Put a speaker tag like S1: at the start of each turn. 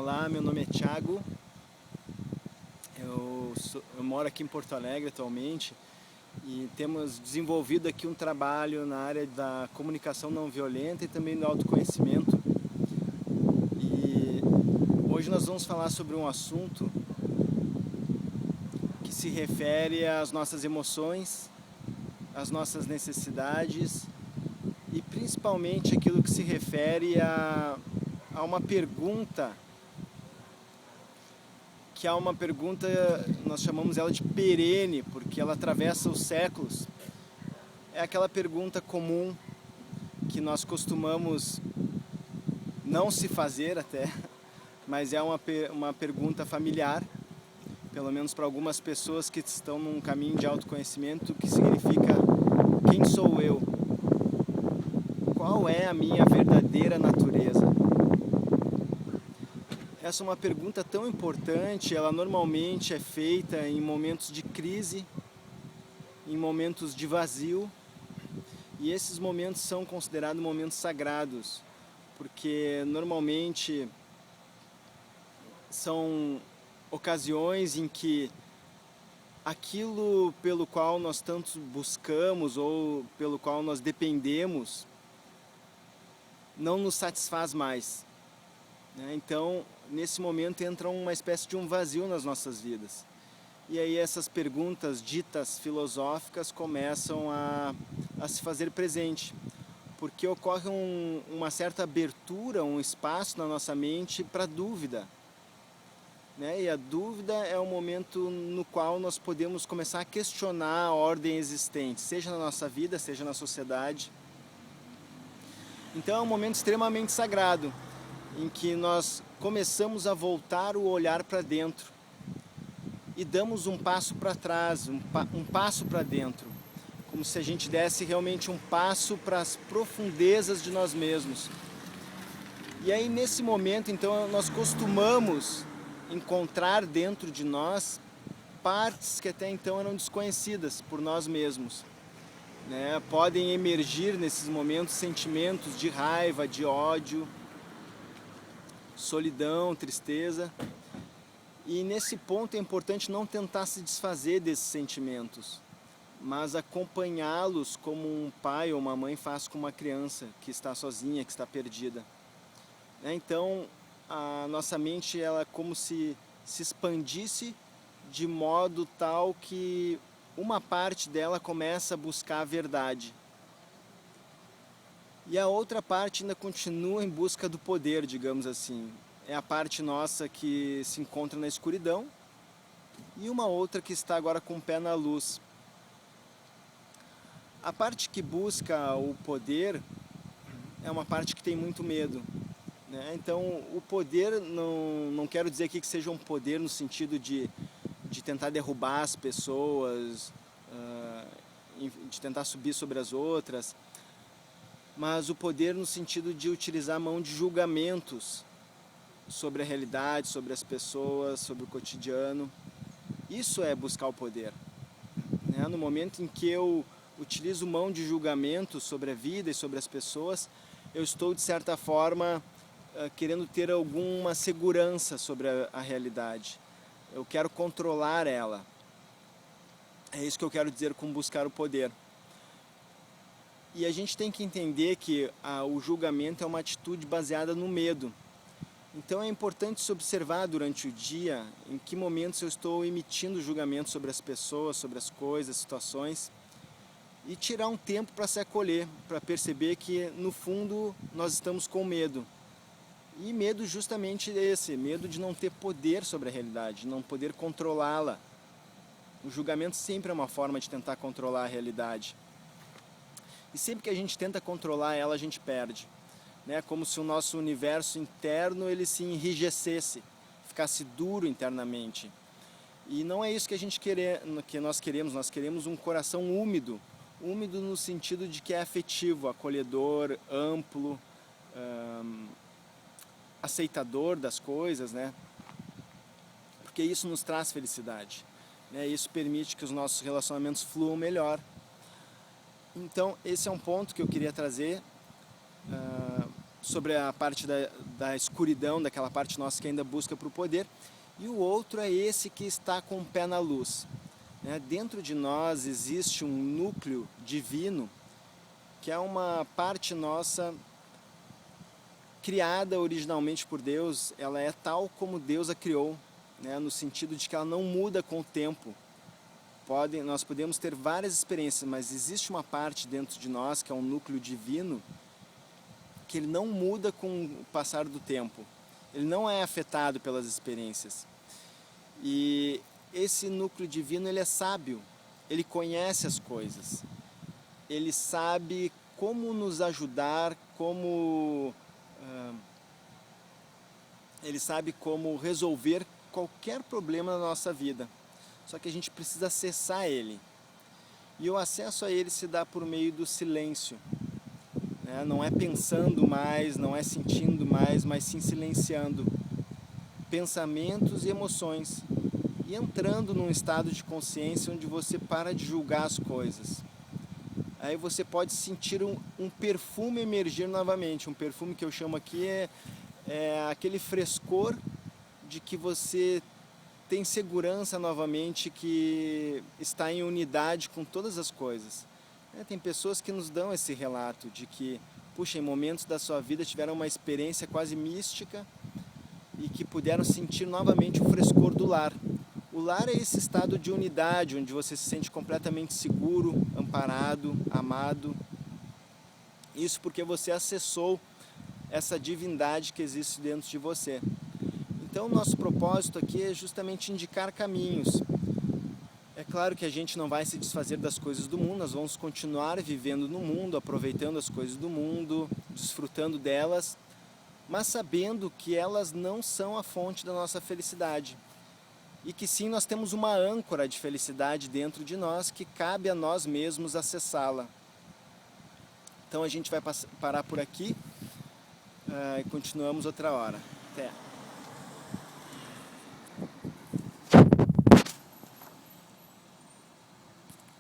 S1: Olá, meu nome é Thiago, eu moro aqui em Porto Alegre atualmente e temos desenvolvido aqui um trabalho na área da comunicação não violenta e também do autoconhecimento. E hoje nós vamos falar sobre um assunto que se refere às nossas emoções, às nossas necessidades e principalmente aquilo que se refere a uma pergunta que é uma pergunta, nós chamamos ela de perene, porque ela atravessa os séculos. É aquela pergunta comum que nós costumamos não se fazer até, mas é uma pergunta familiar, pelo menos para algumas pessoas que estão num caminho de autoconhecimento, que significa: quem sou eu? Qual é a minha verdadeira natureza? Essa é uma pergunta tão importante, ela normalmente é feita em momentos de crise, em momentos de vazio, e esses momentos são considerados momentos sagrados, porque normalmente são ocasiões em que aquilo pelo qual nós tanto buscamos ou pelo qual nós dependemos não nos satisfaz mais. Então, nesse momento entra uma espécie de um vazio nas nossas vidas. E aí essas perguntas ditas filosóficas começam a se fazer presente, porque ocorre uma certa abertura, um espaço na nossa mente para dúvida. E a dúvida é o momento no qual nós podemos começar a questionar a ordem existente, seja na nossa vida, seja na sociedade. Então é um momento extremamente sagrado, em que nós começamos a voltar o olhar para dentro e damos um passo para trás, um passo para dentro, como se a gente desse realmente um passo para as profundezas de nós mesmos. E aí nesse momento, então, nós costumamos encontrar dentro de nós partes que até então eram desconhecidas por nós mesmos. Podem emergir nesses momentos sentimentos de raiva, de ódio, solidão, tristeza. E nesse ponto é importante não tentar se desfazer desses sentimentos, mas acompanhá-los como um pai ou uma mãe faz com uma criança que está sozinha, que está perdida. Então, a nossa mente ela é como se expandisse de modo tal que uma parte dela começa a buscar a verdade. E a outra parte ainda continua em busca do poder, digamos assim. É a parte nossa que se encontra na escuridão e uma outra que está agora com o pé na luz. A parte que busca o poder é uma parte que tem muito medo. Então, o poder, não quero dizer aqui que seja um poder no sentido de tentar derrubar as pessoas, de tentar subir sobre as outras, mas o poder no sentido de utilizar a mão de julgamentos sobre a realidade, sobre as pessoas, sobre o cotidiano. Isso é buscar o poder. No momento em que eu utilizo mão de julgamento sobre a vida e sobre as pessoas, eu estou, de certa forma, querendo ter alguma segurança sobre a realidade. Eu quero controlar ela. É isso que eu quero dizer com buscar o poder. E a gente tem que entender que o julgamento é uma atitude baseada no medo. Então é importante se observar durante o dia em que momentos eu estou emitindo julgamento sobre as pessoas, sobre as coisas, situações, e tirar um tempo para se acolher, para perceber que no fundo nós estamos com medo. E medo justamente esse, medo de não ter poder sobre a realidade, de não poder controlá-la. O julgamento sempre é uma forma de tentar controlar a realidade. E sempre que a gente tenta controlar ela, a gente perde. Como se o nosso universo interno ele se enrijecesse, ficasse duro internamente. E não é isso que nós queremos um coração úmido. Úmido no sentido de que é afetivo, acolhedor, amplo, aceitador das coisas, porque isso nos traz felicidade. Isso permite que os nossos relacionamentos fluam melhor. Então, esse é um ponto que eu queria trazer sobre a parte da escuridão, daquela parte nossa que ainda busca para o poder, e o outro é esse que está com o pé na luz. Dentro de nós existe um núcleo divino, que é uma parte nossa criada originalmente por Deus. Ela é tal como Deus a criou, no sentido de que ela não muda com o tempo. Nós podemos ter várias experiências, mas existe uma parte dentro de nós, que é um núcleo divino, que ele não muda com o passar do tempo. Ele não é afetado pelas experiências. E esse núcleo divino, ele é sábio, ele conhece as coisas. Ele sabe como nos ajudar, ele sabe como resolver qualquer problema na nossa vida. Só que a gente precisa acessar ele. E o acesso a ele se dá por meio do silêncio. Não é pensando mais, não é sentindo mais, mas sim silenciando pensamentos e emoções. E entrando num estado de consciência onde você para de julgar as coisas. Aí você pode sentir um perfume emergir novamente. Um perfume que eu chamo aqui é aquele frescor de que você tem segurança novamente, que está em unidade com todas as coisas. Tem pessoas que nos dão esse relato de que, puxa, em momentos da sua vida tiveram uma experiência quase mística e que puderam sentir novamente o frescor do lar. O lar é esse estado de unidade, onde você se sente completamente seguro, amparado, amado. Isso porque você acessou essa divindade que existe dentro de você. Então, nosso propósito aqui é justamente indicar caminhos. É claro que a gente não vai se desfazer das coisas do mundo, nós vamos continuar vivendo no mundo, aproveitando as coisas do mundo, desfrutando delas, mas sabendo que elas não são a fonte da nossa felicidade. E que sim, nós temos uma âncora de felicidade dentro de nós que cabe a nós mesmos acessá-la. Então a gente vai parar por aqui e continuamos outra hora. Até!